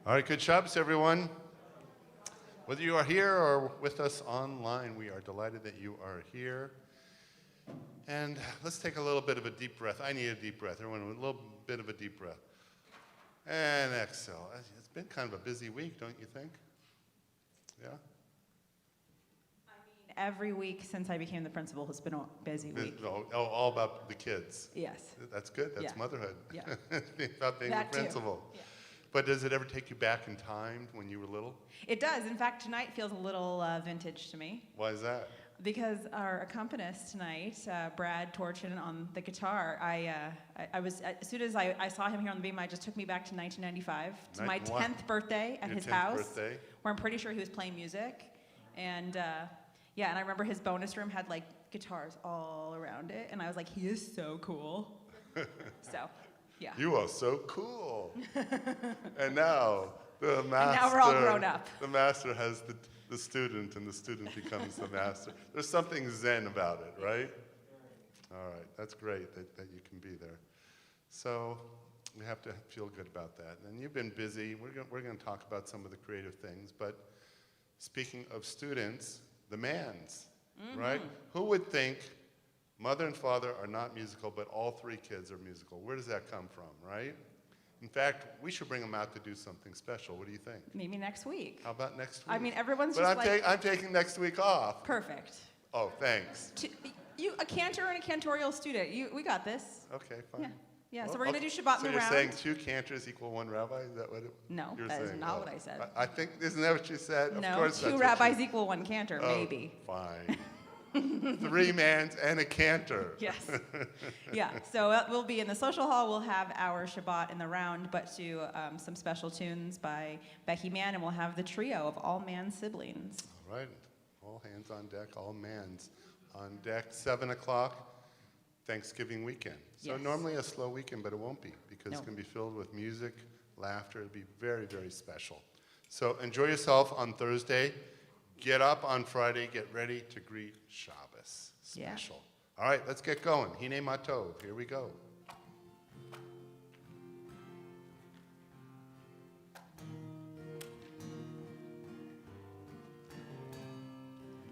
All right, good Shabbos, everyone. Whether you are here or with us online, we are delighted that you are here. And let's take a little bit of a deep breath. I need a deep breath. Everyone, a little bit of a deep breath. And exhale. It's been kind of a busy week, don't you think? Yeah? Every week since I became the principal has been a busy week. All about the kids. Yes. That's good. That's motherhood. Yeah. About being That the principal. Yeah. But does it ever take you back in time when you were little? It does. In fact, tonight feels a little vintage to me. Why is that? Because our accompanist tonight, Brad Torchin on the guitar, I was, as soon as I saw him here on the beam, it just took me back to 1995, to my 10th birthday at his house, where I'm pretty sure he was playing music. And yeah, and I remember his bonus room had like guitars all around it, and I was like, he is so cool. So, yeah. You are so cool. And now the master. And now we're all grown up. The master has the student, and the student becomes the master. There's something zen about it, right? All right, that's great that you can be there. So we have to feel good about that. And you've been busy. We're going to talk about some of the creative things. But speaking of students, the Mans, right? Who would think mother and father are not musical, but all three kids are musical? Where does that come from, right? In fact, we should bring them out to do something special. What do you think? Maybe next week. How about next week? I mean, everyone's but just I'm taking next week off. Perfect. Oh, thanks. You, a cantor and a cantorial student. We got this. Okay, fine. Yeah. Yeah, Well, so we're going to do Shabbat in the round. So you're saying 2 cantors equal 1 rabbi? Is that what No, you're that saying? is not what I said. I think, isn't that what you said? No, of course 2 rabbis equal 1 cantor, maybe. Fine. 3 Mans and a cantor. Yes. Yeah, so we'll be in the social hall. We'll have our Shabbat in the round, but to some special tunes by Becky Mann, and we'll have the trio of all Mann siblings. All right. All hands on deck, all Mans on deck. 7 o'clock, Thanksgiving weekend. So normally a slow weekend, but it won't be, because it's going to be filled with music, laughter. It'll be very, very special. So enjoy yourself on Thursday. Get up on Friday. Get ready to greet Shabbos. Special. Yeah. All right, let's get going. Hine Matov. Here we go.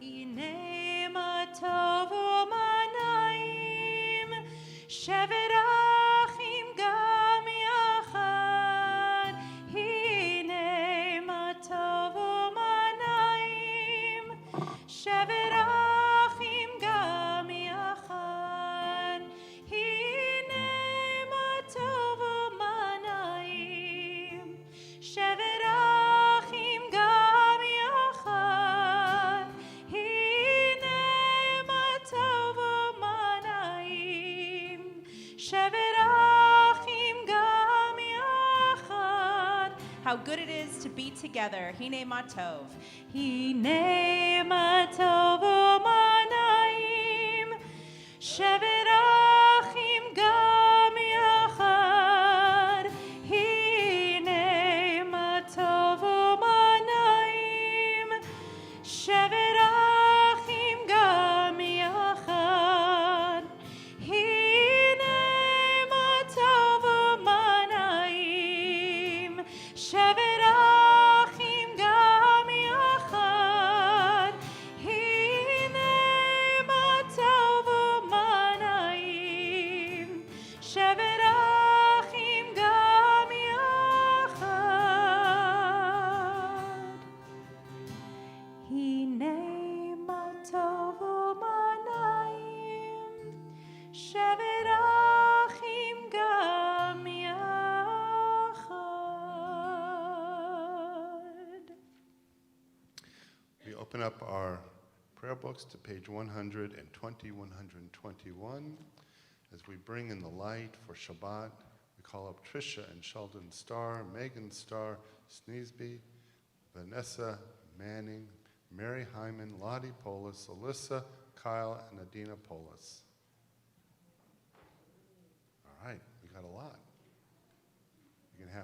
Hine Matov u'manayim shevet achim gam yachad. Hine matov u'manayim shevet achim gam yachad. Hine matov u'manayim shevet achim gam yachad. Hine matov u'manayim shevet achim gam yachad. How good it is to be together. Hine matov. Hine matov u'manayim shevet achim gam yachad. Hine matov u'manayim shevet achim gam yachad. Hine matov u'manayim shevet achim gam yachad. Hine matov u'manayim shevet achim gam yachad. Hine matov u'manayim shevet achim gam yachad. We open up our prayer books to page 120, 121. As we bring in the light for Shabbat, we call up Tricia and Sheldon Starr, Megan Starr, Sneesby, Vanessa Manning, Mary Hyman, Lottie Polis, Alyssa, Kyle, and Adina Polis. All right, we got a lot. You're gonna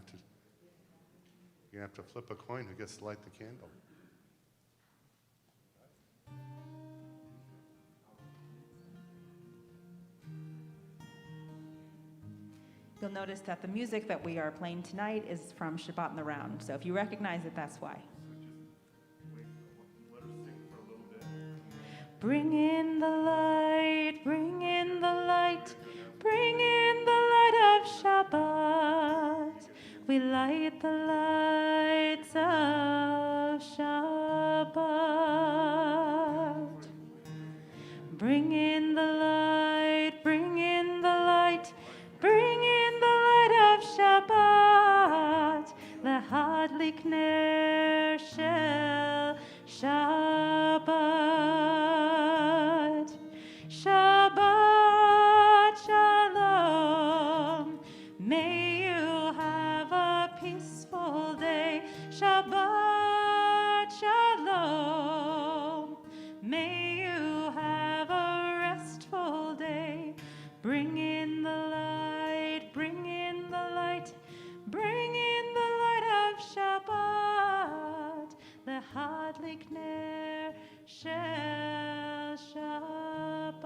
have to flip a coin who gets to light the candle. You'll notice that the music that we are playing tonight is from Shabbat in the Round. So if you recognize it, that's why. Bring in the light, bring in the light, bring in the light of Shabbat. We light the lights of Shabbat. Bring in the light, bring in the light, bring in the light of Shabbat. Lahadlik ner shel Shabbat. Shabbat shalom. May you have a peaceful day. Shabbat shalom. May you have a restful day. Bring in the light, bring in the light, bring in the light of Shabbat. Lahadlik ner shel Shabbat.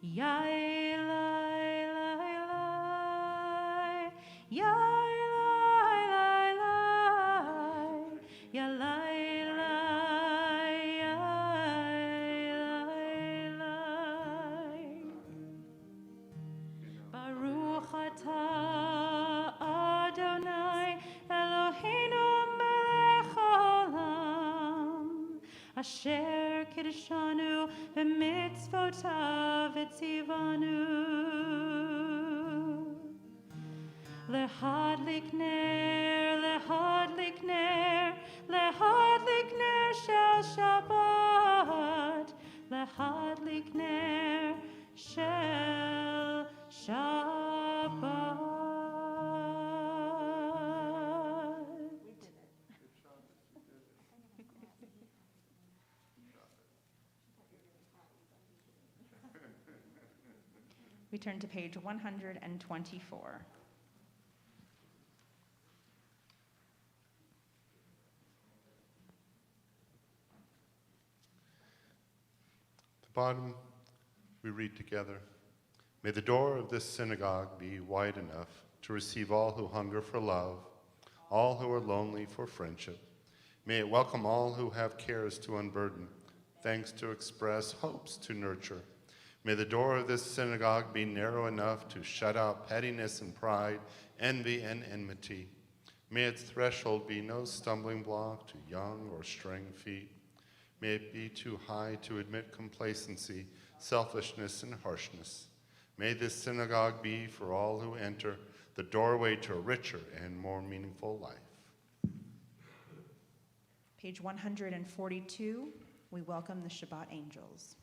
Yai lai lai lai, yai lai lai lai, ya lai lai, yai lai lai. Baruch atah Adonai Eloheinu melech haolam, asher kiddushanu b'mitzvotav etzivanu. Lehadlik ner, lehadlik ner, lehadlik ner shel Shabbat. Lehadlik ner shel Shabbat. We turn to page 124. At the bottom, we read together, "May the door of this synagogue be wide enough to receive all who hunger for love, all who are lonely for friendship. May it welcome all who have cares to unburden, thanks to express, hopes to nurture. May the door of this synagogue be narrow enough to shut out pettiness and pride, envy and enmity. May its threshold be no stumbling block to young or straying feet. May it be too high to admit complacency, selfishness, and harshness. May this synagogue be, for all who enter, the doorway to a richer and more meaningful life." Page 142, we welcome the Shabbat angels.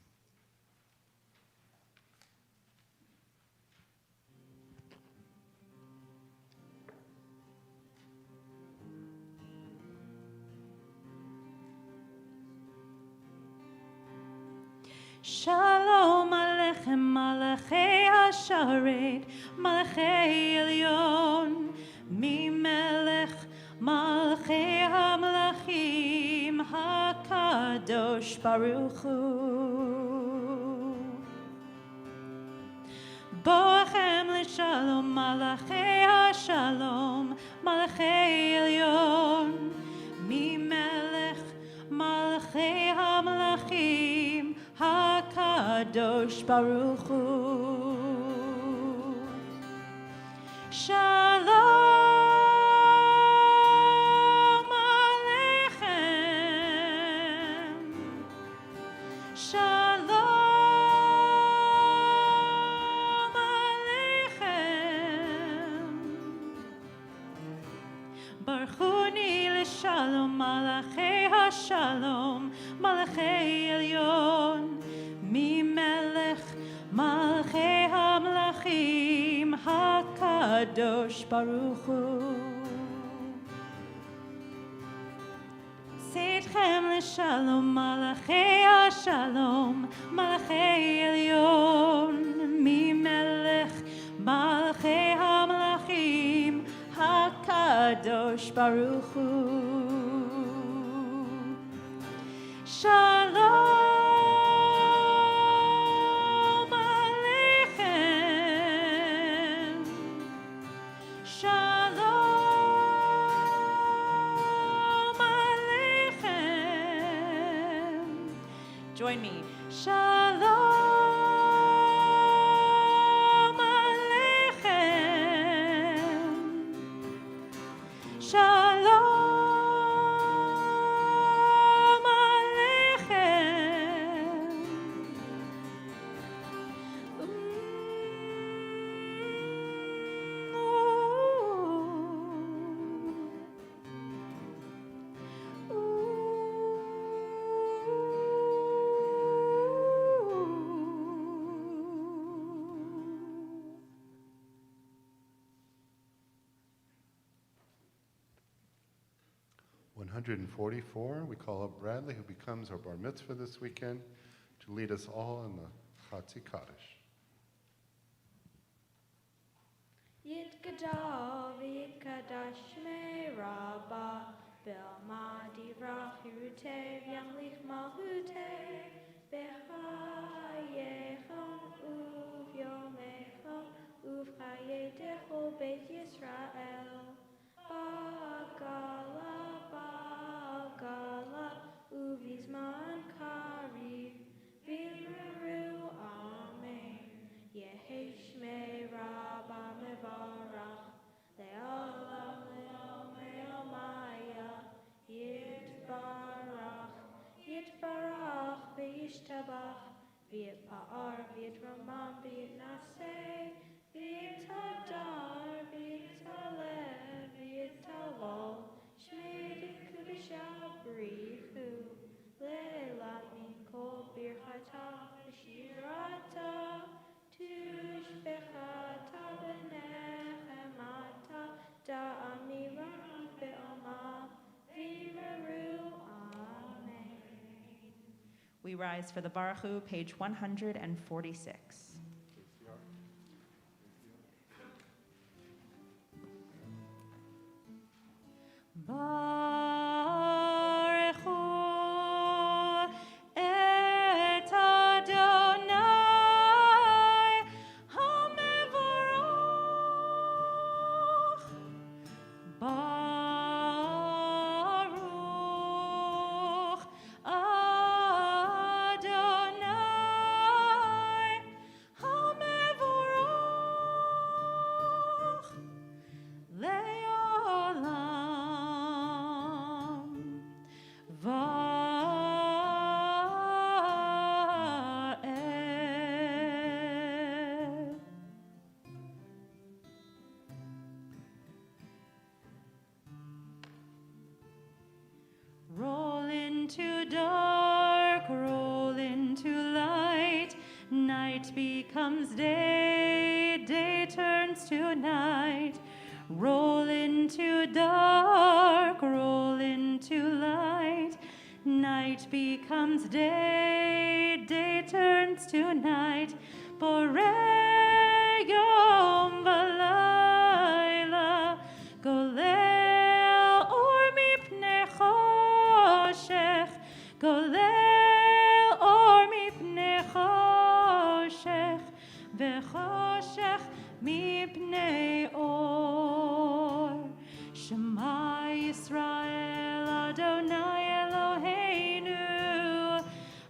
Shalom Aleichem, Malachei Hasharet, Malachei Elyon, Mimelech, Malachei HaMelachim, HaKadosh Baruch Hu. Boachem L'Shalom, Malachei HaShalom, Malachei Elyon, Mimelech, Malachei HaMelachim, HaKadosh Baruch Hu. Shalom Aleichem. Shalom Aleichem. Baruchuni L'Shalom, Malachei HaShalom, Malachei Elyon, Mimelech, Malachei HaMelachim, HaKadosh Baruch Hu. Seitchem L'Shalom, Malachei HaShalom, Malachei Elyon, Mimelech, Malachei HaMelachim, HaKadosh Baruch Hu. Shalom Aleichem. Join me. Shalom Aleichem. Shalom Aleichem. Ooh. 144, we call up Bradley, who becomes our bar mitzvah this weekend, to lead us all in the Chatzi Kaddish. Yitgadal v'yitkadash me rabba Belmadi rachirutev yamlich malhutev Bechayechon uvyomecho uvchayetecho beit Yisrael Ba'gala uvizman kariv v'imru amen Yehi shmei rabba mevarach le'olam le'omaya yitbarach v'yishtabach v'yitpa'ar v'yitramam v'yitnaseh v'yitadar v'yitaleh v'yitalol shmei dikudishabrichu le'elat min kol birchata v'shirata tushbechata v'nechemata da'amira be'oma v'meru amen. We rise for the Baruch Hu, page 146. Baruch Hu et Adonai HaMevorach. Baruch Adonai HaMevorach. Le'olam va'ed. Roll into dark, roll into light. Night becomes day, day turns to night. Roll into dark, roll into light. Night becomes day, day turns to night. Borei yom v'layla, golel or mipnei choshech, golel or mipnei choshech, v'choshech mipnei or. Shema Yisrael Adonai Eloheinu,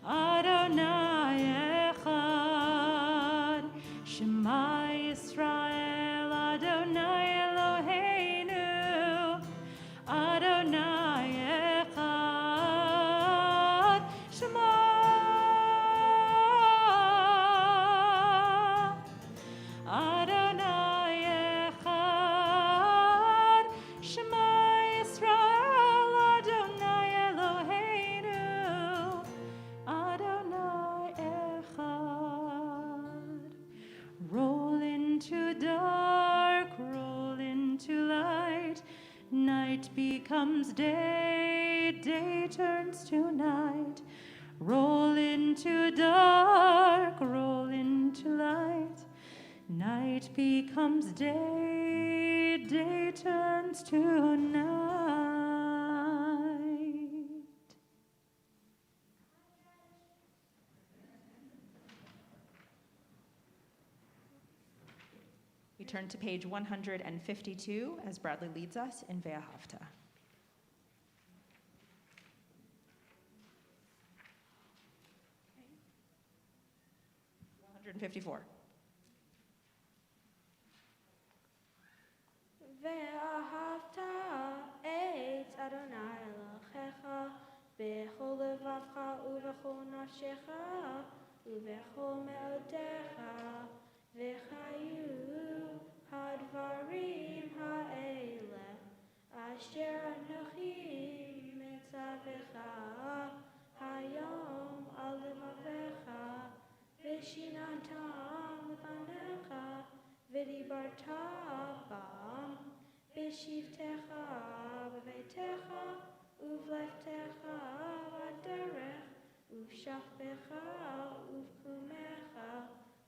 Adonai Echad. Shema Yisrael Adonai Eloheinu, Adonai Echad. Shema Adonai Echad. Shema Yisrael Adonai Eloheinu, Adonai Echad. Roll into dark, roll into light. Night becomes day, day turns to night. Roll into dark, roll into light. Night becomes day, day turns to night. We turn to page 152 as Bradley leads us in Ve'ahavta. 154. ואהבת את אדוני אלוהיך בכל לבבך ובכל נפשך ובכל מאודך, וחיו הדברים האלה אשר אנוכי מצווך היום על לבבך, ושיננתם לפניך ודיברת בם בשבתך בביתך ובלכתך בדרך ובשכבך ובקומך,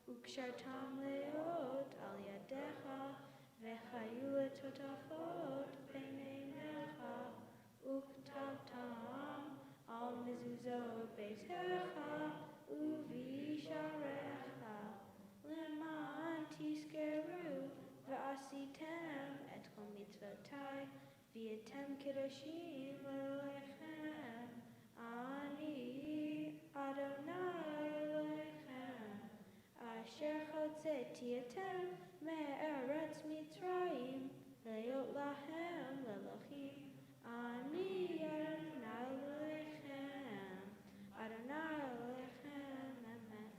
וקשרתם להיות על ידיך, וחיו לטוטפות בין עיניך, וכתבתם על מזוזות ביתך ובשעריך, למען תזכרו ועשיתם את כל מצוותי, והייתם קדושים לאלוהיכם. אני אדוני אלוהיכם, אשר הוצאתי אתם מארץ מצרים, להיות להם לאלוהים. אני אדוני אלוהיכם, אדוני אלוהיכם, amen.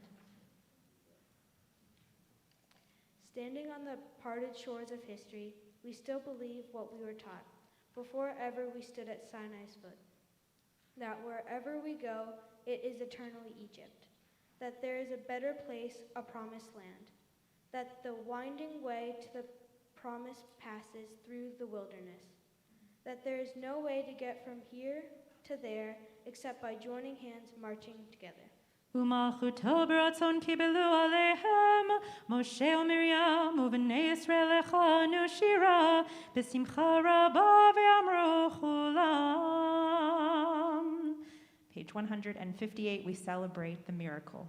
Standing on the parted shores of history, we still believe what we were taught before ever we stood at Sinai's foot, that wherever we go, it is eternally Egypt, that there is a better place, a promised land, that the winding way to the promise passes through the wilderness, that there is no way to get from here to there except by joining hands marching together. ומלכותו ברצון קיבלו עליהם משה ומרים ובני ישראל הכנו שירה בשמחה רבה ואמרו כולם. Page 158, we celebrate the miracle.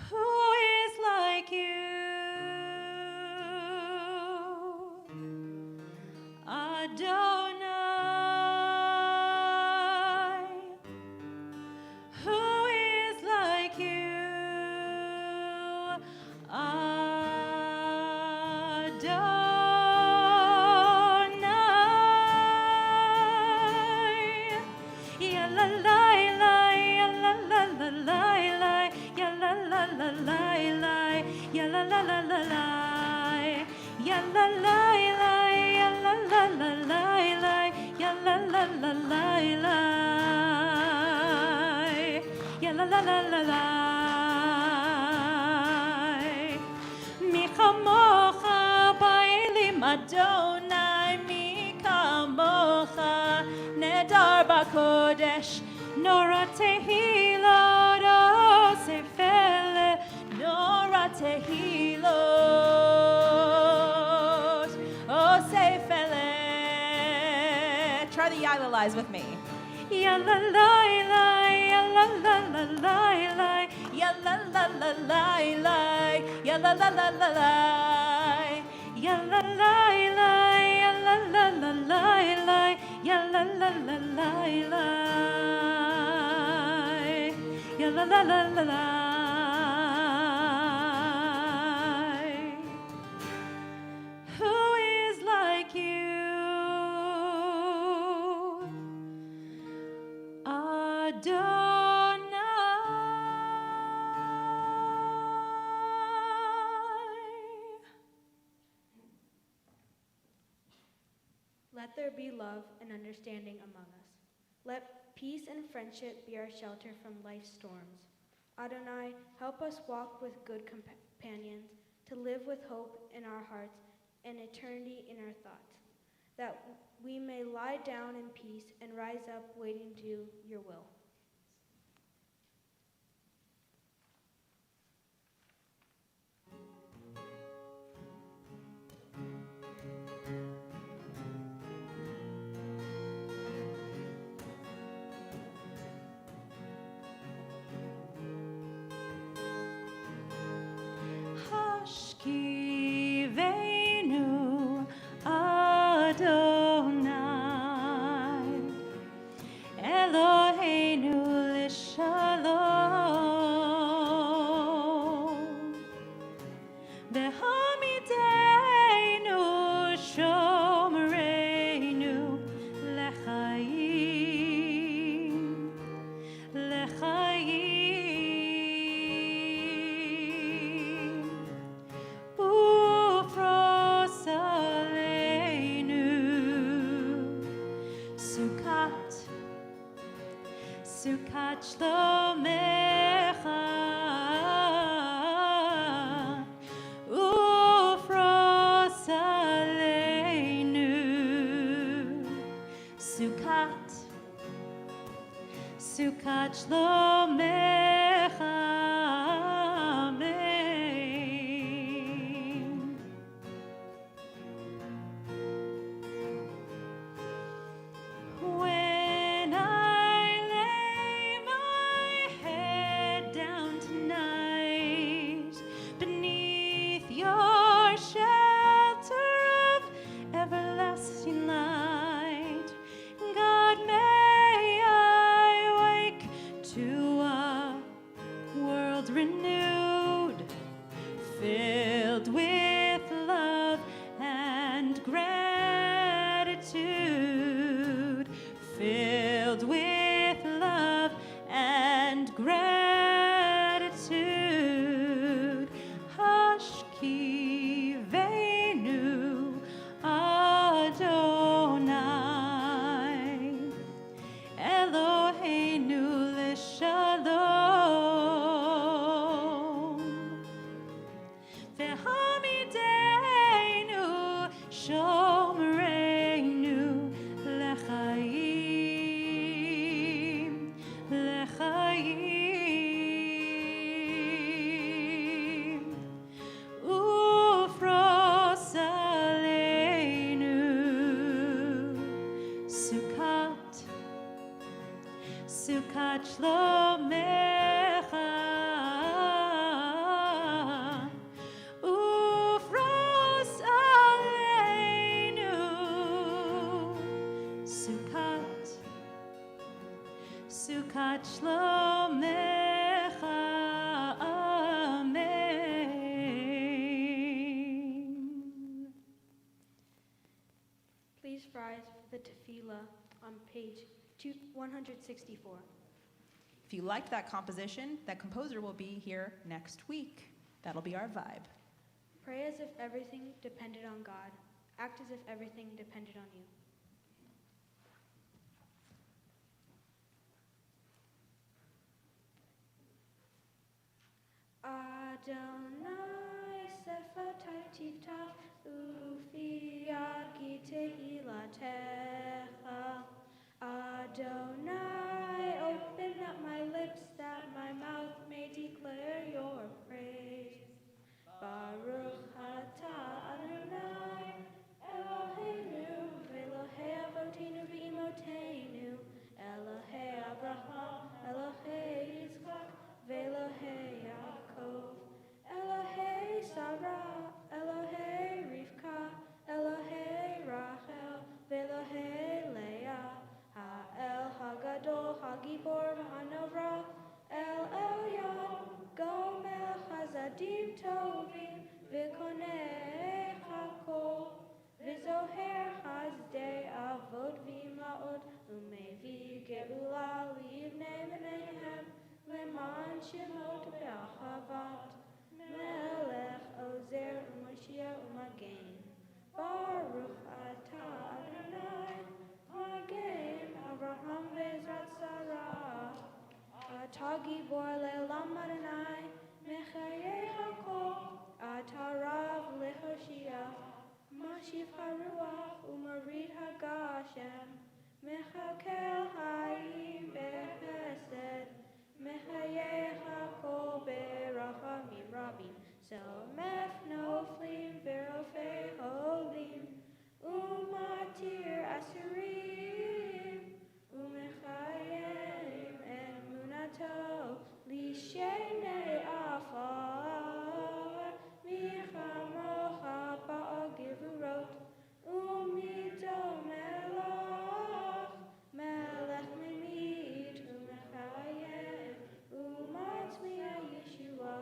Who is like you, Adonai? Who is like you, Adonai? Ya la la la, ya la la la la, ya la la la la, ya la la la la la, ya la la la, ya la la la la, ya la la la la, ya la la la la la. Mi kamocha ba'elim Adonai, mi kamocha nedar b'kodesh, nora tehilot osefele, nora tehilot osefele. Try the yalalais with me. Ya la la la, ya la la la la, ya la la la la, ya la la la la la, ya la la la, ya la la la la, ya la la la la, ya la la la la. Who is like you, Adonai? Let there be love and understanding among us. Let peace and friendship be our shelter from life's storms. Adonai, help us walk with good companions, to live with hope in our hearts and eternity in our thoughts, that we may lie down in peace and rise up waiting to do your will. Hashkivenu Adonai Eloheinu V'hamidenu shomerenu l'chaim, l'chaim. Ufros aleinu Sukkot, Sukkot Shlomecha. Ufros aleinu Sukkot, Sukkot Shlomecha. Amen. When I lay my head down tonight beneath your shelter of everlasting light, God, may I wake to a world renewed, filled with love and gratitude, filled with love and gratitude. Hashkivenu Adonai, Eloheinu l'shalom. V'hamidenu shomerenu l'chaim, l'chaim. Ufros aleinu Sukkot, Sukkot Shlomecha. Ufros aleinu Sukkot, Sukkot Shlomecha. Amen. Please rise for the tefillah on page 164. If you liked that composition, that composer will be here next week. That'll be our vibe. Pray as if everything depended on God. Act as if everything depended on you. Adonai sefatai tiftach ufi yagi tehilatecha. Adonai, open up my lips that my mouth may declare your praise. Baruch atah Adonai, Eloheinu, Elohei Avotinu v'Imotenu, Elohei Abraham, Elohei Yitzchak, v'Elohei Yaakov, Elohei Sarah, Elohei Rivka, Elohei Rachel, v'Elohei Leah, Ha'el Hagadol, Hagibor, Ha'Nora, El Elyon, Gomel Chazadim Tovim, V'Konei Chakol, V'Zoher Chazdei Avod V'Imaod, U'Mevi Geula Livnei B'neihem, Leman Shemot Be'achavat, Melech Ozer U'Mashiach U'Magen, Baruch Atah Adonai, Magen Avraham Ve'ezrat Sarah, Atah Gibor Le'olam Adonai, Mechayei Hakol, Atah Rav Lehoshia, Mashiv HaRuach U'Marid HaGashem, Mechakel Hayim Bechesed, Mechayei Hakol Be'rachamim Rabim, Somef Noflim V'Rofei Holim, U'Matir Asurim, U'Mechayim Emunato, Lishenei Afar, Michamocha Ba'al Gevurot, U'Mido Melach, Melech Memit, U'Mechayim, U'Matzmiya Yeshua,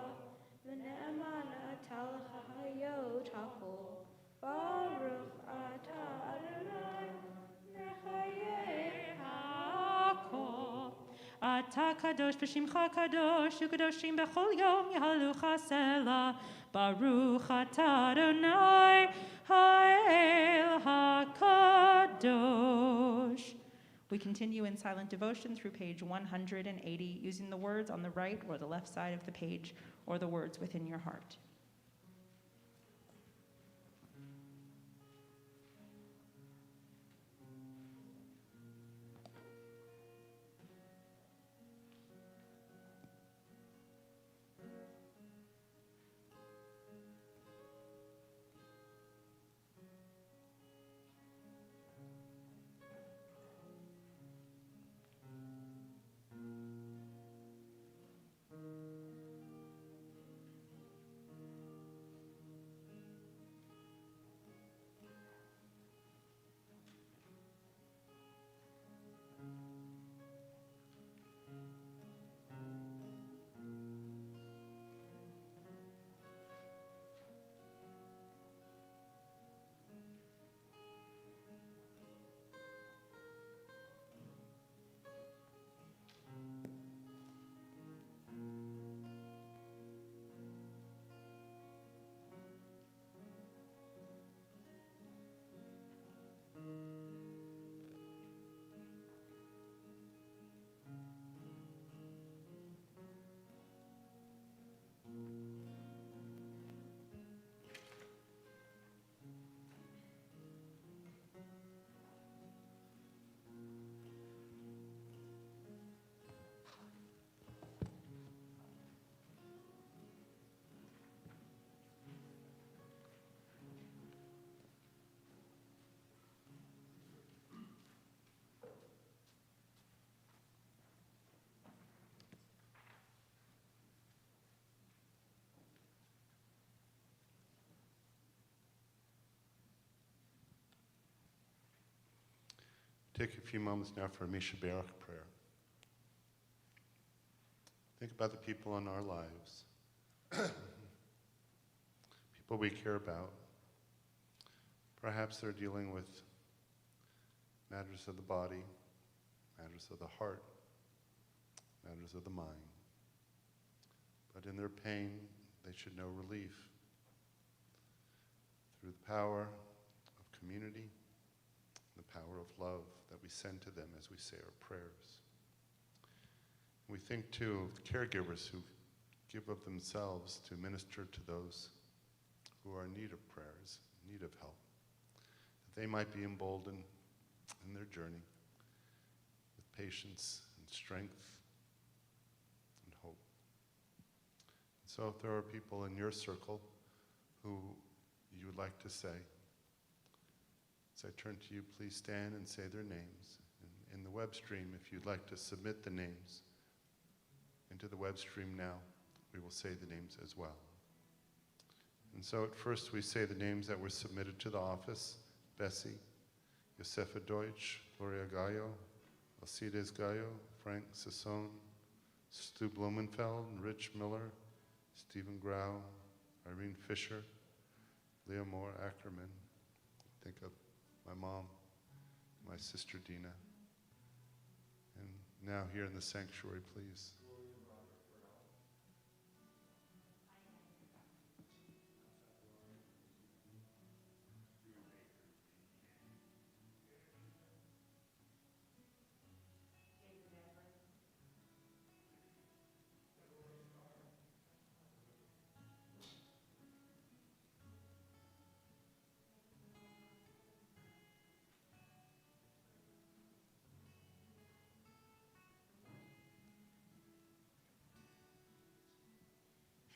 V'Ne'eman Talachayot hakol. Baruch atah Adonai mechayeh hakol. Ata kadosh b'shimcha kadosh ukadoshim b'chol yom yahalucha sela. Baruch atah Adonai ha'el hakadosh. We continue in silent devotion through page 180, using the words on the right or the left side of the page, or the words within your heart. Take a few moments now for a Misha Baruch prayer. Think about the people in our lives, people we care about. Perhaps they're dealing with matters of the body, matters of the heart, matters of the mind. But in their pain, they should know relief through the power of community, the power of love that we send to them as we say our prayers. We think too of caregivers who give of themselves to minister to those who are in need of prayers, in need of help, that they might be emboldened in their journey with patience and strength and hope. So if there are people in your circle who you would like to say, as I turn to you, please stand and say their names. And in the web stream, if you'd like to submit the names into the web stream now, we will say the names as well. And so at first we say the names that were submitted to the office: Bessie, Josefa Deutsch, Gloria Gallo, Alcides Gallo, Frank Sassone, Stu Blumenfeld, Rich Miller, Stephen Grau, Irene Fisher, Leomore Ackerman. Think of my mom, my sister Dina. And now here in the sanctuary, please.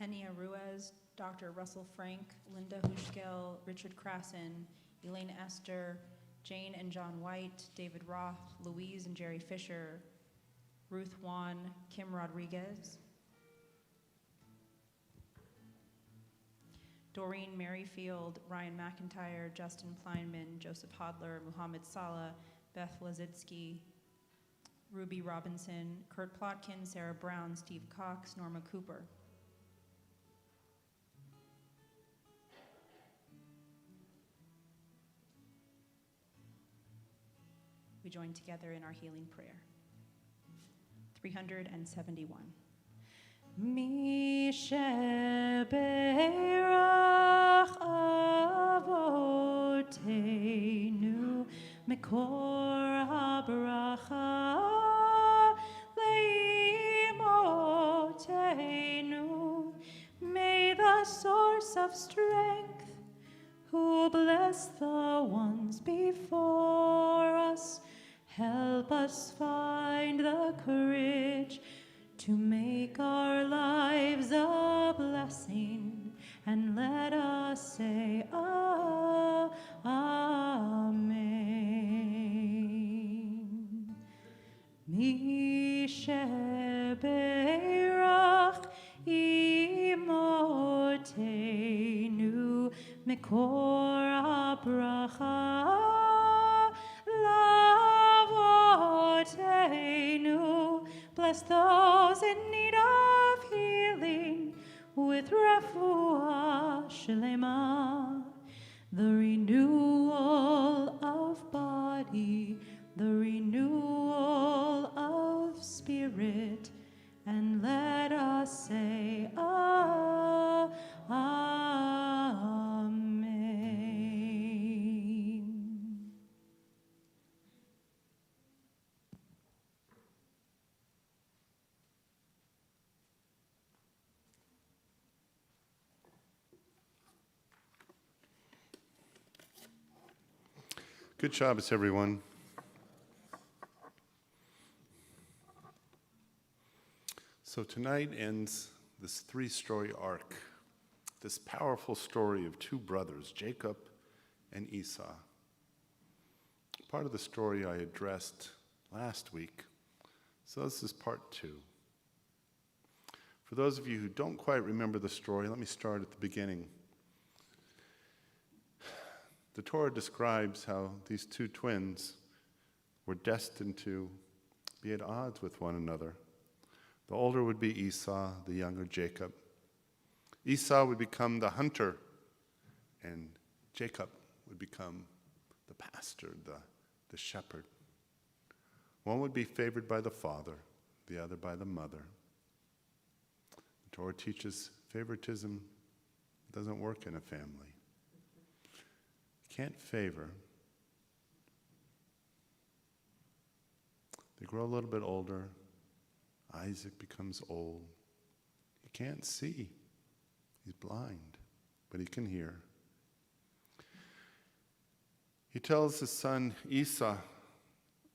Henia Ruiz, Dr. Russell Frank, Linda Huschkel, Richard Krassen, Elaine Esther, Jane and John White, David Roth, Louise and Jerry Fisher, Ruth Wan, Kim Rodriguez, Doreen Merrifield, Ryan McIntyre, Justin Pleinman, Joseph Hodler, Muhammad Salah, Beth Lazitsky, Ruby Robinson, Kurt Plotkin, Sarah Brown, Steve Cox, Norma Cooper. join together in our healing prayer. 371. Mi sheberach avoteinu mekor habracha leimotenu. May the source of strength, who bless the ones before us, help us find the courage to make our lives a blessing, and let us say, Amen. Mi sheberach imotenu mekor habracha lavotenu. Bless those in need of healing with refuah shlema, the renewal of body, the renewal of spirit, and let us say, Amen. Good Shabbos, everyone. So tonight ends this three-story arc, this powerful story of two brothers, Jacob and Esau. Part of the story I addressed last week, so this is part 2. For those of you who don't quite remember the story, let me start at the beginning. The Torah describes how these two twins were destined to be at odds with one another. The older would be Esau, the younger Jacob. Esau would become the hunter, and Jacob would become the pastor, the shepherd. One would be favored by the father, the other by the mother. The Torah teaches favoritism doesn't work in a family. You can't favor. They grow a little bit older. Isaac becomes old. He can't see. He's blind, but he can hear. He tells his son Esau,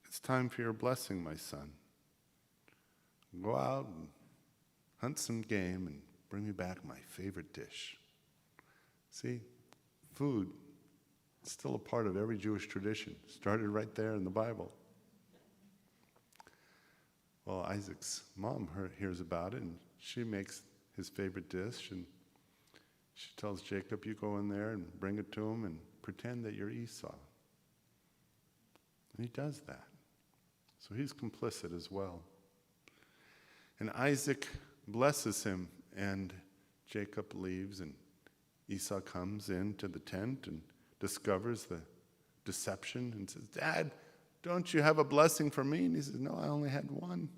it's time for your blessing, my son. Go out and hunt some game and bring me back my favorite dish. See, food is still a part of every Jewish tradition. Started right there in the Bible. Well, Isaac's mom hears about it, and she makes his favorite dish, and she tells Jacob, you go in there and bring it to him and pretend that you're Esau. And he does that. So he's complicit as well. And Isaac blesses him, and Jacob leaves, and Esau comes into the tent and discovers the deception and says, Dad, don't you have a blessing for me? And he says, no, I only had one.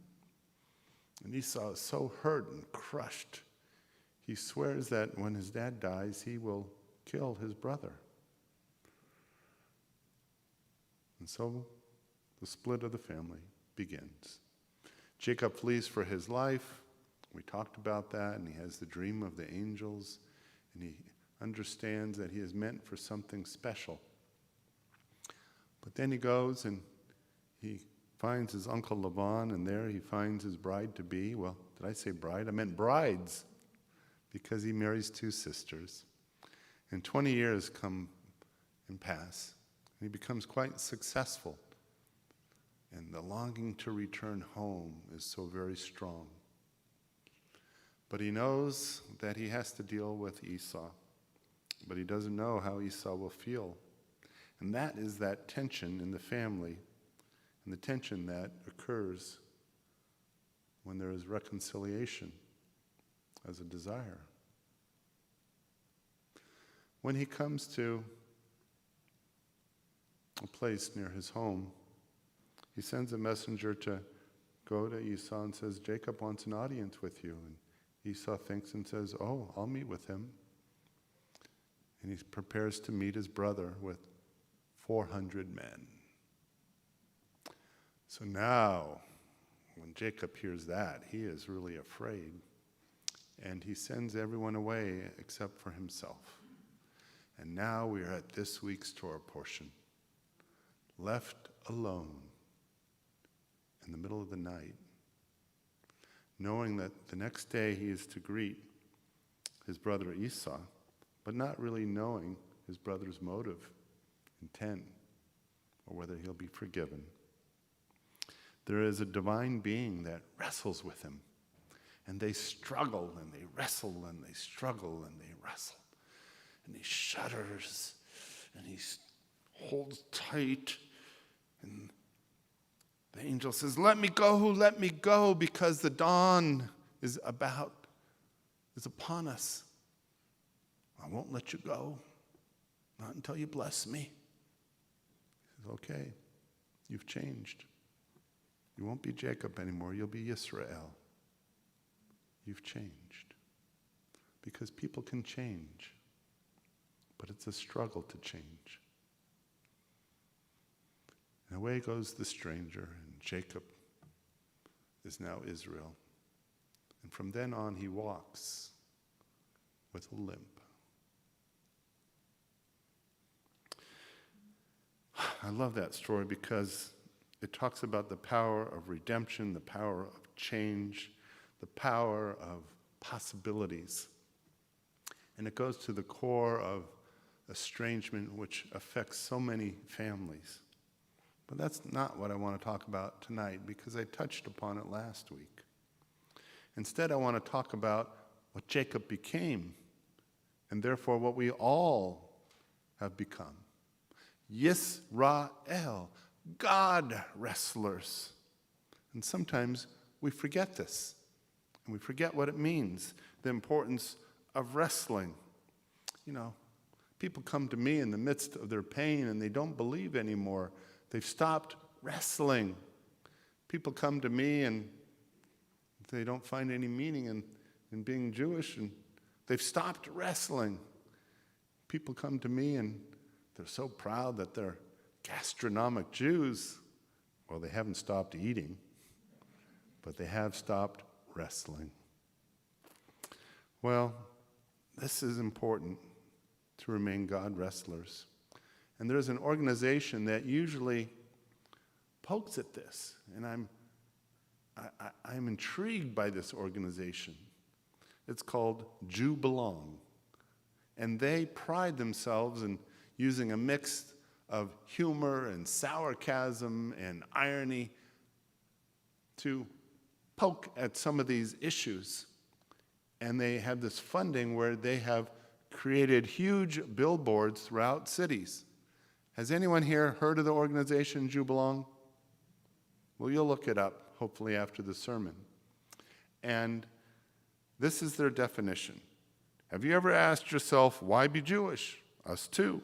And Esau is so hurt and crushed, he swears that when his dad dies, he will kill his brother. And so the split of the family begins. Jacob flees for his life. We talked about that, and he has the dream of the angels, and he understands that he is meant for something special. But then he goes and he finds his uncle Laban, and there he finds his bride-to-be. Well, did I say bride? I meant brides, because he marries 2 sisters. And 20 years come and pass, and he becomes quite successful. And the longing to return home is so very strong. But he knows that he has to deal with Esau, but he doesn't know how Esau will feel. And that is that tension in the family, and the tension that occurs when there is reconciliation as a desire. When he comes to a place near his home, he sends a messenger to go to Esau and says, Jacob wants an audience with you. And Esau thinks and says, oh, I'll meet with him. And he prepares to meet his brother with 400 men. So now, when Jacob hears that, he is really afraid. And he sends everyone away except for himself. And now we are at this week's Torah portion. Left alone in the middle of the night, knowing that the next day he is to greet his brother Esau, but not really knowing his brother's motive, intent, or whether he'll be forgiven. There is a divine being that wrestles with him, and they struggle, and they wrestle, and they struggle, and they wrestle. And he shudders, and he holds tight, and the angel says, let me go, because the dawn is upon us. I won't let you go, not until you bless me. He says, okay, you've changed. You won't be Jacob anymore, you'll be Yisrael. You've changed. Because people can change, but it's a struggle to change. And away goes the stranger, and Jacob is now Israel. And from then on, he walks with a limp. I love that story because it talks about the power of redemption, the power of change, the power of possibilities. And it goes to the core of estrangement, which affects so many families. But that's not what I want to talk about tonight, because I touched upon it last week. Instead, I want to talk about what Jacob became, and therefore what we all have become. Yisrael, God wrestlers. And sometimes we forget this, and we forget what it means, the importance of wrestling. You know, people come to me in the midst of their pain, and they don't believe anymore. They've stopped wrestling. People come to me and they don't find any meaning in being Jewish, and they've stopped wrestling. People come to me and they're so proud that they're gastronomic Jews. Well, they haven't stopped eating, but they have stopped wrestling. Well, this is important to remain God wrestlers. And there's an organization that usually pokes at this, and I'm intrigued by this organization. It's called Jew Belong, and they pride themselves in using a mix of humor and sarcasm and irony to poke at some of these issues. And they have this funding where they have created huge billboards throughout cities. Has anyone here heard of the organization Jew Belong? Well, you'll look it up, hopefully after the sermon. And this is their definition. Have you ever asked yourself, why be Jewish? Us too.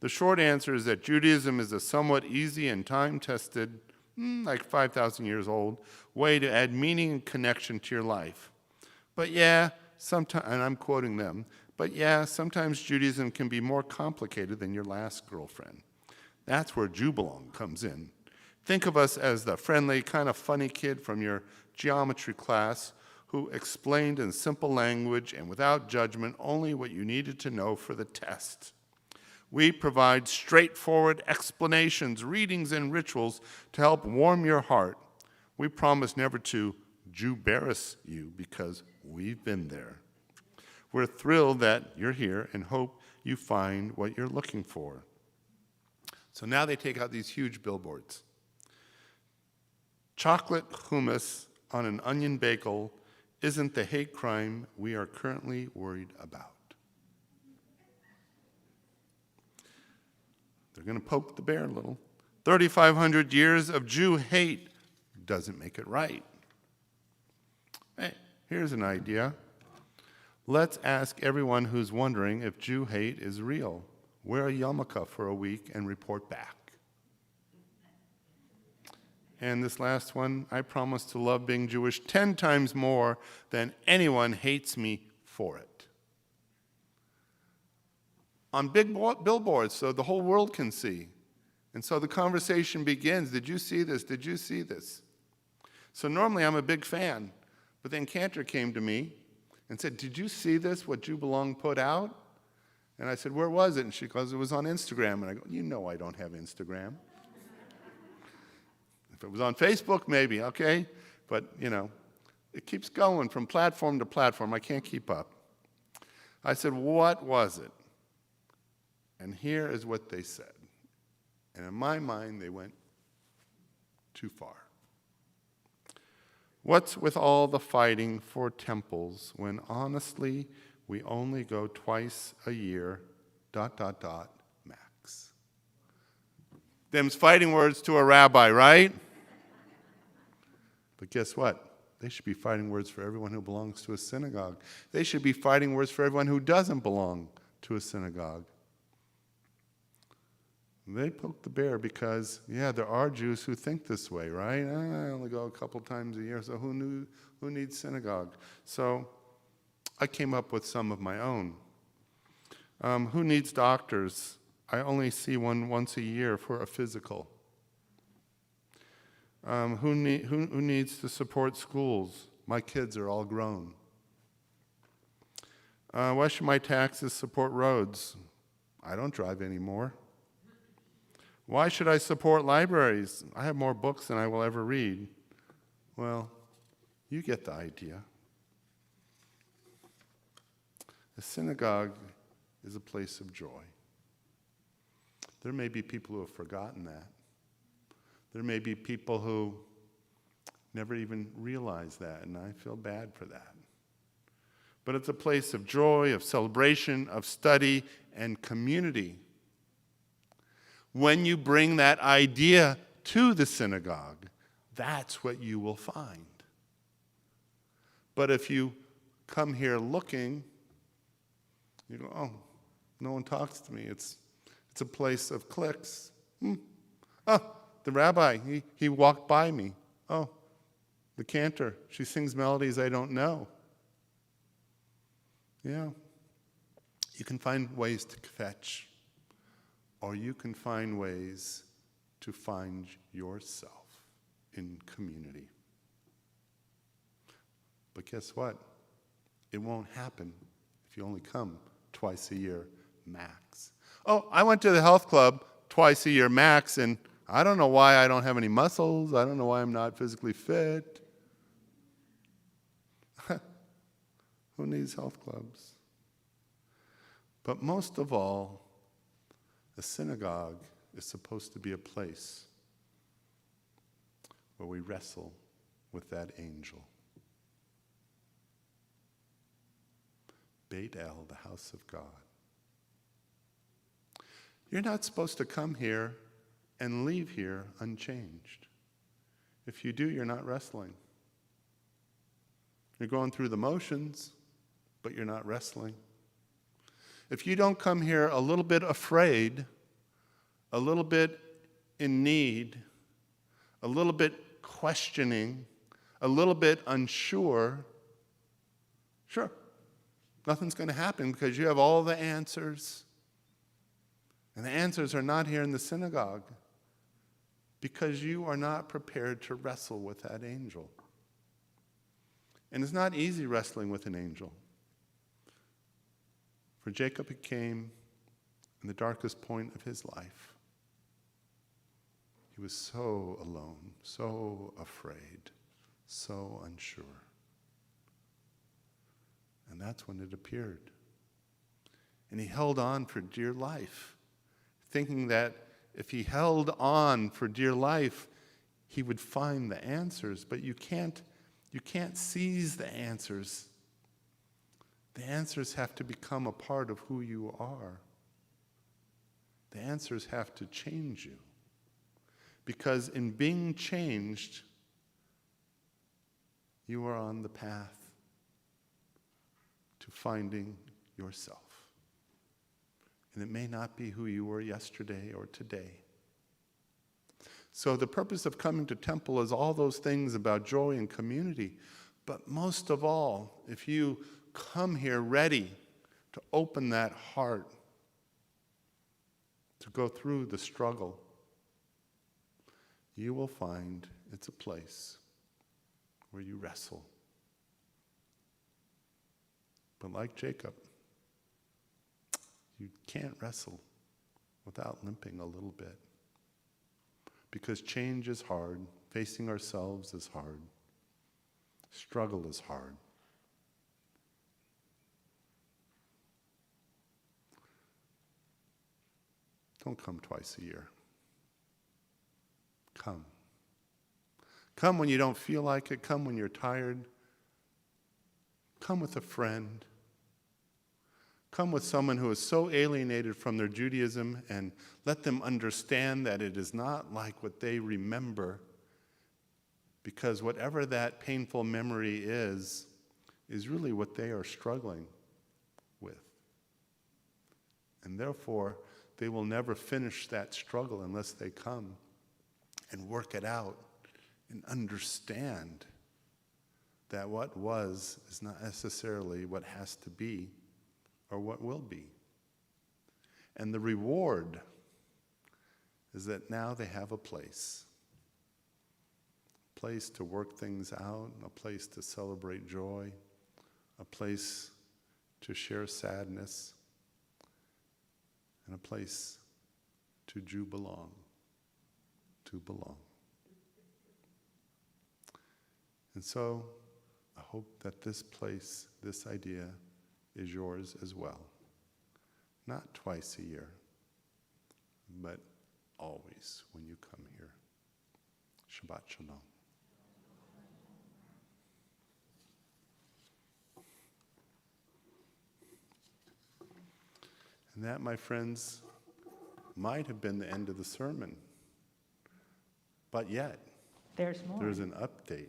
The short answer is that Judaism is a somewhat easy and time-tested, like 5,000 years old, way to add meaning and connection to your life. But yeah, sometimes, and I'm quoting them, but yeah, sometimes Judaism can be more complicated than your last girlfriend. That's where Jew Belong comes in. Think of us as the friendly, kind of funny kid from your geometry class who explained in simple language and without judgment only what you needed to know for the test. We provide straightforward explanations, readings, and rituals to help warm your heart. We promise never to Jew-embarrass you because we've been there. We're thrilled that you're here and hope you find what you're looking for. So now they take out these huge billboards. Chocolate hummus on an onion bagel isn't the hate crime we are currently worried about. They're going to poke the bear a little. 3,500 years of Jew hate doesn't make it right. Hey, here's an idea. Let's ask everyone who's wondering if Jew hate is real. Wear a yarmulke for a week and report back. And this last one, I promise to love being Jewish 10 times more than anyone hates me for it. On big billboards so the whole world can see. And so the conversation begins. Did you see this? Did you see this? So normally I'm a big fan. But then Cantor came to me and said, did you see this, what You Belong put out? And I said, where was it? And she goes, it was on Instagram. And I go, you know I don't have Instagram. If it was on Facebook, maybe, okay? But, it keeps going from platform to platform. I can't keep up. I said, what was it? And here is what they said. And in my mind, they went too far. What's with all the fighting for temples when honestly we only go twice a year, ... max? Them's fighting words to a rabbi, right? But guess what? They should be fighting words for everyone who belongs to a synagogue. They should be fighting words for everyone who doesn't belong to a synagogue. They poke the bear because, there are Jews who think this way, right? I only go a couple times a year, so who needs synagogue? So I came up with some of my own. Who needs doctors? I only see one once a year for a physical. Who needs to support schools? My kids are all grown. Why should my taxes support roads? I don't drive anymore. Why should I support libraries? I have more books than I will ever read. Well, you get the idea. A synagogue is a place of joy. There may be people who have forgotten that. There may be people who never even realize that, and I feel bad for that. But it's a place of joy, of celebration, of study, and community. When you bring that idea to the synagogue, that's what you will find. But if you come here looking, you go, oh, no one talks to me. It's a place of clicks. Oh, the rabbi, he walked by me. Oh, the cantor, she sings melodies I don't know. Yeah. You can find ways to fetch, or you can find ways to find yourself in community. But guess what? It won't happen if you only come twice a year max. Oh, I went to the health club twice a year max, and I don't know why I don't have any muscles. I don't know why I'm not physically fit. Who needs health clubs? But most of all, the synagogue is supposed to be a place where we wrestle with that angel. Beit El, the house of God. You're not supposed to come here and leave here unchanged. If you do, you're not wrestling. You're going through the motions, but you're not wrestling. If you don't come here a little bit afraid, a little bit in need, a little bit questioning, a little bit unsure, sure, nothing's going to happen because you have all the answers. And the answers are not here in the synagogue because you are not prepared to wrestle with that angel. And it's not easy wrestling with an angel. For Jacob, it came in the darkest point of his life. He was so alone, so afraid, so unsure. And that's when it appeared. And he held on for dear life, thinking that if he held on for dear life, he would find the answers. But you can't seize the answers. The answers have to become a part of who you are. The answers have to change you. Because in being changed, you are on the path to finding yourself. And it may not be who you were yesterday or today. So the purpose of coming to temple is all those things about joy and community. But most of all, if you come here ready to open that heart, to go through the struggle, you will find it's a place where you wrestle. But like Jacob, you can't wrestle without limping a little bit. Because change is hard, facing ourselves is hard, struggle is hard. Don't come twice a year. Come. Come when you don't feel like it. Come when you're tired. Come with a friend. Come with someone who is so alienated from their Judaism and let them understand that it is not like what they remember, because whatever that painful memory is really what they are struggling with. And therefore, they will never finish that struggle unless they come and work it out and understand that what was is not necessarily what has to be or what will be. And the reward is that now they have a place to work things out, a place to celebrate joy, a place to share sadness, and a place to belong, to belong. And so I hope that this place, this idea, is yours as well. Not twice a year, but always when you come here. Shabbat Shalom. And that, my friends, might have been the end of the sermon. But yet, There's more. there's an update.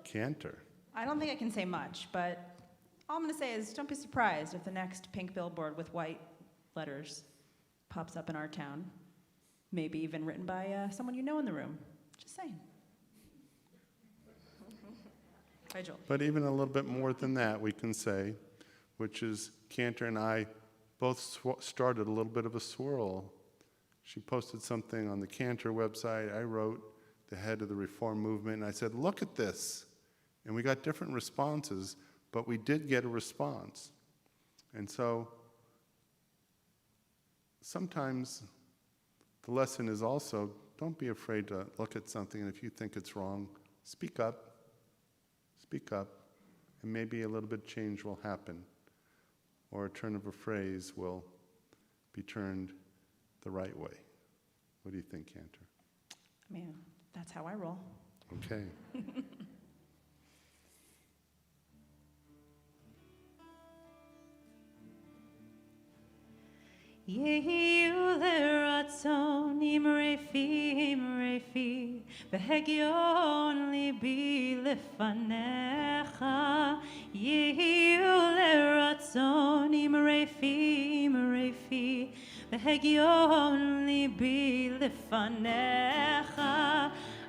Cantor. I don't think I can say much, but all I'm going to say is don't be surprised if the next pink billboard with white letters pops up in our town. Maybe even written by someone you know in the room. Just saying. Hi, Joel. But even a little bit more than that we can say, which is Cantor and I both started a little bit of a swirl. She posted something on the Cantor website. I wrote, the head of the Reform movement, and I said, look at this. And we got different responses, but we did get a response. And so sometimes the lesson is also, don't be afraid to look at something, and if you think it's wrong, speak up, and maybe a little bit of change will happen, or a turn of a phrase will be turned the right way. What do you think, Cantor? I mean, that's how I roll. Okay. יהיו לרצון אמרפי בהגיון ליבי לפניך יהיו לרצון אמרפי בהגיון ליבי לפניך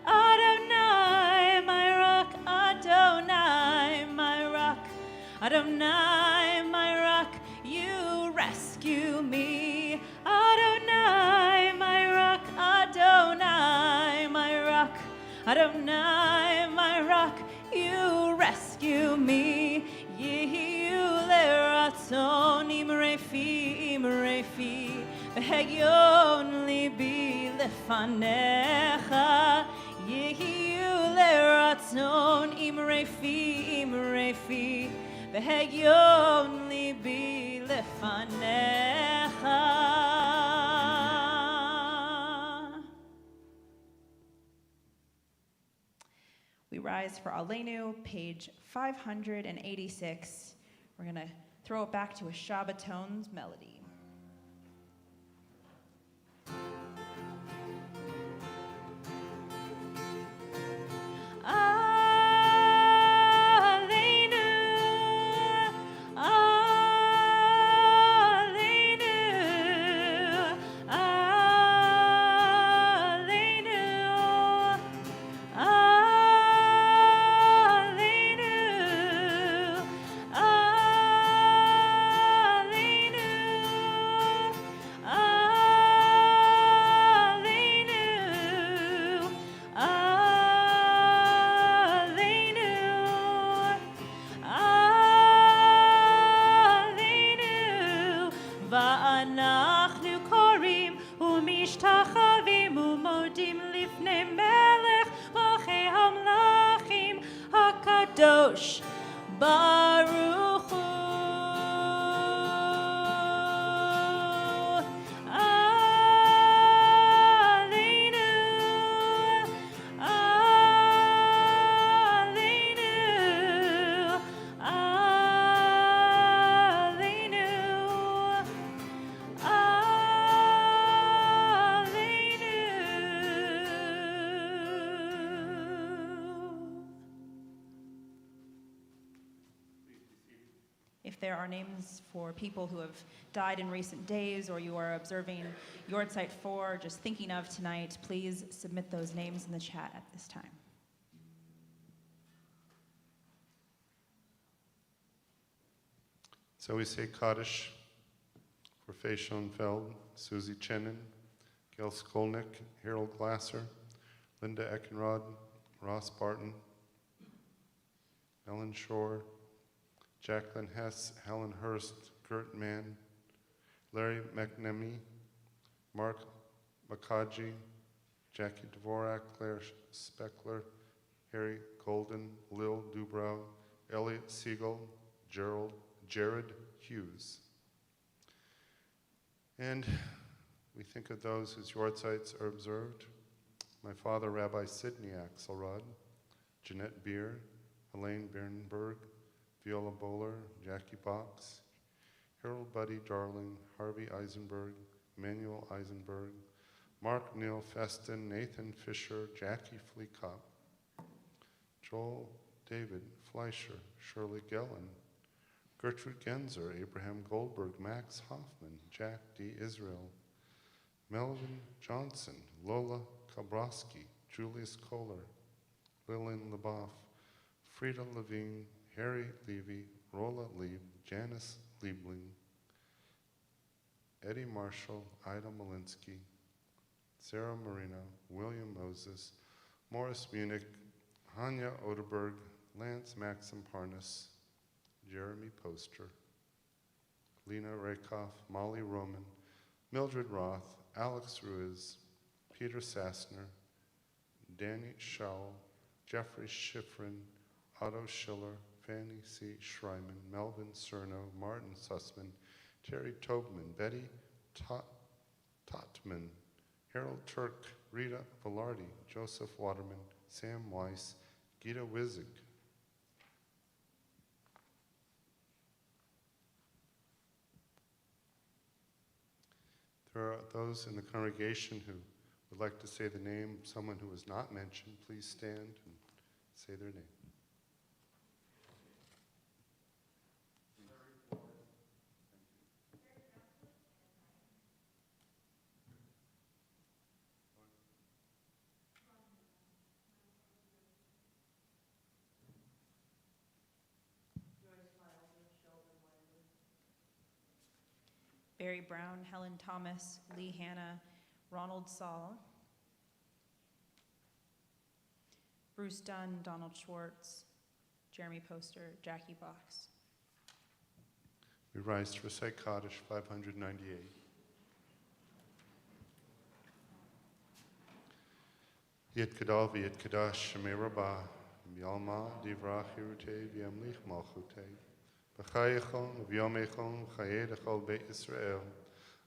Adonai my rock Adonai my rock Adonai my rock you rescue me Adonai my rock Adonai my rock Adonai my rock you rescue me Yehiu leratzon imrefi V'hegion libi lefanecha Yehiu leratzon imrefi V'hegion libi lefanecha We rise for Aleinu, page 586. We're going to throw it back to a Shabbaton's melody. ואנחנו קוראים ומשתחווים ומודים לפני מלך מלכי המלכים הקדוש ברוך הוא. If there are names for people who have died in recent days, or you are observing Yortzeit 4, just thinking of tonight, please submit those names in the chat at this time. So we say Kaddish for Faye Schoenfeld, Susie Chenin, Gail Skolnick, Harold Glasser, Linda Eckenrod, Ross Barton, Ellen Shore, Jacqueline Hess, Helen Hurst, Gert Mann, Larry McNamee, Mark Makaji, Jackie Dvorak, Claire Speckler, Harry Golden, Lil Dubrow, Elliot Siegel, Jared Hughes. And we think of those whose Yortzites are observed. My father, Rabbi Sidney Axelrod, Jeanette Beer, Elaine Bernberg, Viola Bowler, Jackie Box, Harold Buddy Darling, Harvey Eisenberg, Emmanuel Eisenberg, Mark Neil Feston, Nathan Fisher, Jackie Fleekop, Joel David Fleischer, Shirley Gellen, Gertrude Genzer, Abraham Goldberg, Max Hoffman, Jack D. Israel, Melvin Johnson, Lola Kabrowski, Julius Kohler, Lillian Leboff, Frida Levine, Harry Levy, Rolla Lieb, Janice Liebling, Eddie Marshall, Ida Malinsky, Sarah Marino, William Moses, Morris Munich, Hanya Oderberg, Lance Maxim Parnas, Jeremy Poster, Lena Rakoff, Molly Roman, Mildred Roth, Alex Ruiz, Peter Sassner, Danny Schowell, Jeffrey Schifrin, Otto Schiller, Fanny C. Schreiman, Melvin Cerno, Martin Sussman, Terry Tobman, Betty Totman, Harold Turk, Rita Velarde, Joseph Waterman, Sam Weiss, Gita Wizig. There are those in the congregation who would like to say the name of someone who was not mentioned. Please stand and say their name. Barry Brown, Helen Thomas, Lee Hanna, Ronald Saul, Bruce Dunn, Donald Schwartz, Jeremy Poster, Jackie Box. We rise to recite Kaddish 598. Yet Kadal v'yet Kadash Shemei Rabbah v'yalma divrach hirutei v'yamlich malchutei v'chayechon v'yomechon v'chayei d'chol beit Yisrael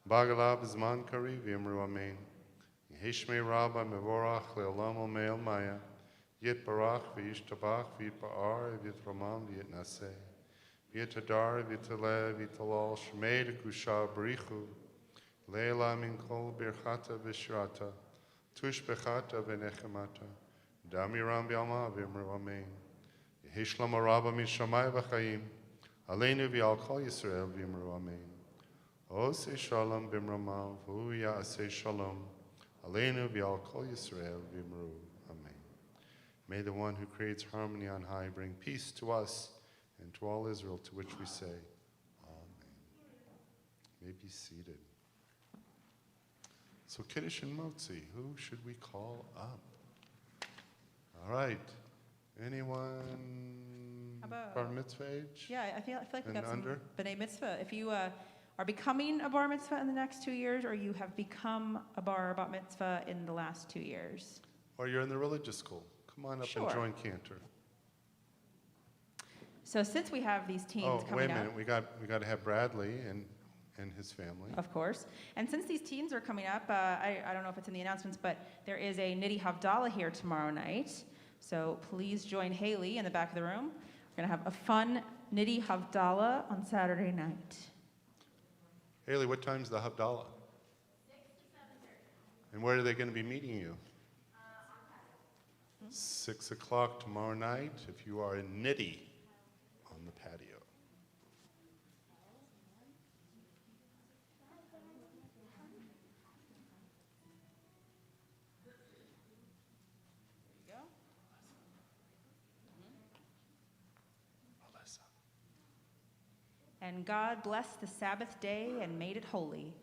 b'agalav b'zman kari v'yamru amen Yehishmei Rabba mevorach le'olam olmei maya yet barach v'yishtabach v'yitba'ar v'yitramam v'yitnaseh v'yitadar v'yitaleh v'yitalal shemei d'kusha b'richu le'ela min kol birchata v'shrata Tush bechata v'nechemata, damiram v'alma v'imru amen. Yehishlam araba mishamai v'chaim, aleinu v'al kol Yisrael v'imru amen. Osei shalom b'imramav, hu ya'asei shalom, aleinu v'al kol Yisrael v'imru amen. May the one who creates harmony on high bring peace to us and to all Israel, to which we say, Amen. You may be seated. So Kiddush and Motzi, who should we call up? All right. Anyone How about- bar mitzvah age? Yeah, I feel like we And got some under? B'nai Mitzvah. If you are becoming a bar mitzvah in the next 2 years, or you have become a bat mitzvah in the last 2 years. Or you're in the religious school. Come on up Sure. and join Cantor. So since we have these teens Oh, coming wait a up, minute. We got to have Bradley and his family. of course, and since these teens are coming up, I don't know if it's in the announcements, but there is a Niddy Havdalah here tomorrow night. So please join Haley in the back of the room. We're going to have a fun Niddy Havdalah on Saturday night. Haley, what time's the Havdalah? 6 to 7:30. And where are they going to be meeting you? 6 o'clock tomorrow night, if you are in Niddy, on the patio. Alyssa. And God blessed the Sabbath day and made it holy.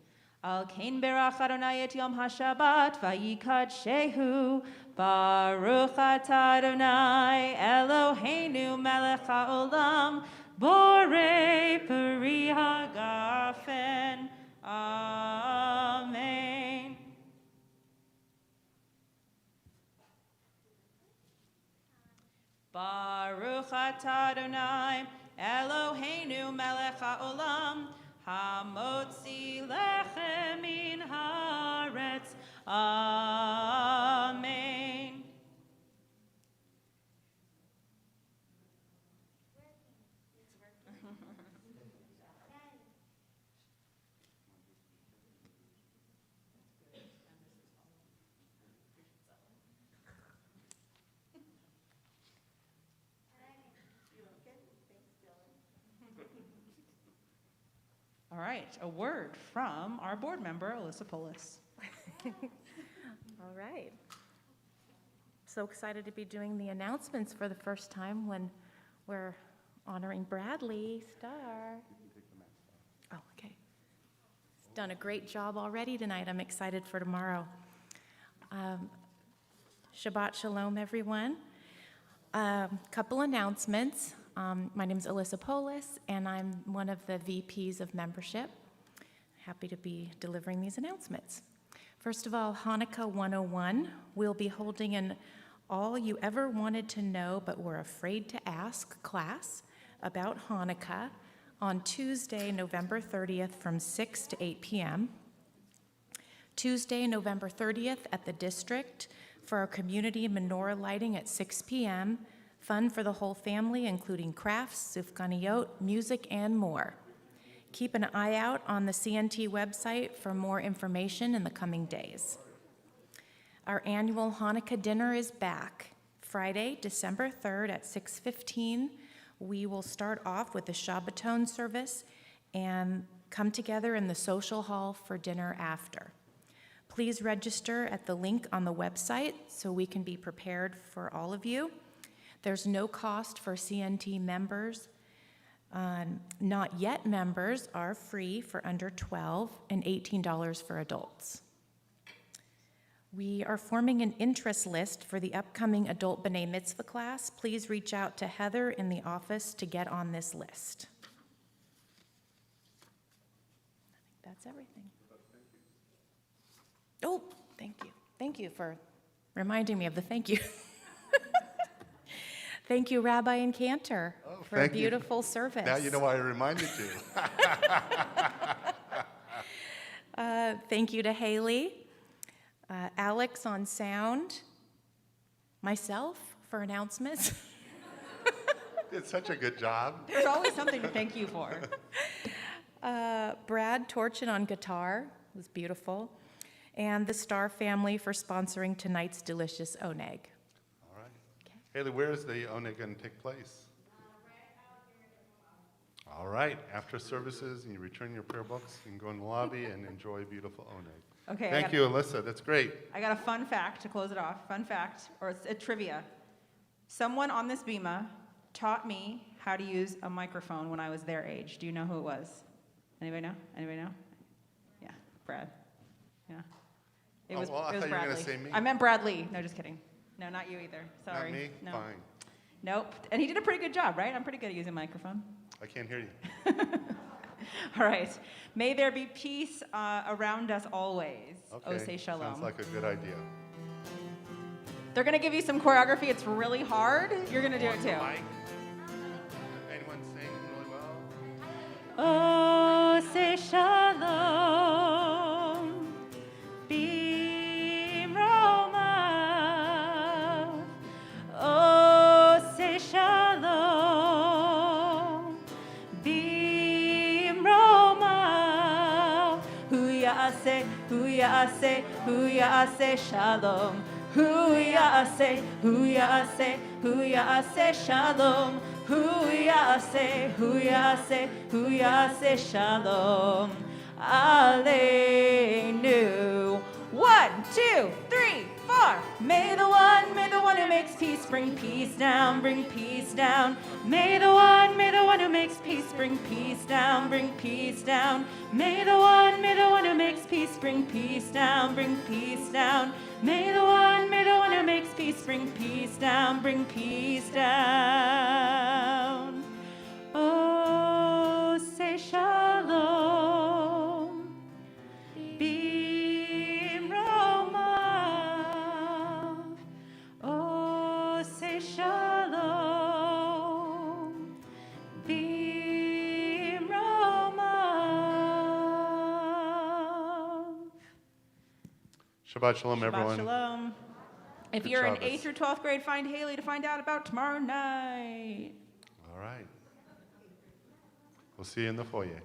Al kain berach Adonai et yom haShabbat vayikadshehu baruch atah Adonai Eloheinu melech haolam borei peri hagafen. Amen. Baruch atah Adonai Eloheinu melech haolam hamotzi lechem min haaretz. Amen. All right, a word from our board member, Alyssa Polis. All right. So excited to be doing the announcements for the first time when we're honoring Bradley Starr. Oh, okay. He's done a great job already tonight. I'm excited for tomorrow. Shabbat Shalom, everyone. Couple announcements. My name is Alyssa Polis, and I'm one of the VPs of membership. Happy to be delivering these announcements. First of all, Hanukkah 101. We'll be holding an all you ever wanted to know but were afraid to ask class about Hanukkah on Tuesday, November 30th from 6 to 8 p.m. Tuesday, November 30th at the district for our community menorah lighting at 6 p.m. Fun for the whole family, including crafts, sufganiyot, music, and more. Keep an eye out on the CNT website for more information in the coming days. Our annual Hanukkah dinner is back. Friday, December 3rd at 6:15. We will start off with the Shabbaton service and come together in the social hall for dinner after. Please register at the link on the website so we can be prepared for all of you. There's no cost for CNT members. Not yet members are free for under 12 and $18 for adults. We are forming an interest list for the upcoming adult B'nai Mitzvah class. Please reach out to Heather in the office to get on this list. I think that's everything. Oh, thank you. Thank you for reminding me of the thank you. Thank you, Rabbi and Cantor, for a thank you. beautiful service. Now you know why I reminded you. Thank you to Haley, Alex on sound, myself for announcements. Did such a good job. There's always something to thank you for. Brad Torchin on guitar, it was beautiful. And the Starr family for sponsoring tonight's delicious oneg. All right. Haley, where is the oneg going to take place? All right. After services, and you return your prayer books, you can go in the lobby and enjoy beautiful oneg. Okay. Thank you, Alyssa. That's great. I got a fun fact to close it off. Fun fact, or it's a trivia. Someone on this bima taught me how to use a microphone when I was their age. Do you know who it was? Anybody know? Anybody know? Yeah, Brad. Yeah. It was, well, I it was thought you were Bradley. gonna say me. I meant Bradley. No, just kidding. No, not you either. Sorry. Not me? No. Fine. Nope. And he did a pretty good job, right? I'm pretty good at using a microphone. I can't hear you. All right. May there be peace around us always. Okay. Say shalom. Sounds like a good idea. They're going to give you some choreography. It's really hard. You're going to do it too. Anyone sing really well? Oh, say shalom. Bimroma. Oh, say shalom. Bimroma. Huyase, huyase, huyase shalom. Huyase, huyase, huyase shalom. Huyase, huyase, huyase shalom. Aleinu. 1, 2, 3, 4. May the one who makes peace bring peace down, bring peace down. May the one who makes peace bring peace down, bring peace down. May the one who makes peace bring peace down, bring peace down. May the one who makes peace bring peace down, bring peace down. Oh, say shalom. Bimroma. Oh, say shalom. Bimroma. Shabbat shalom, Shabbat everyone. shalom. If Good you're in Shabbos. 8th through 12th grade, find Haley to find out about tomorrow night. All right. We'll see you in the foyer.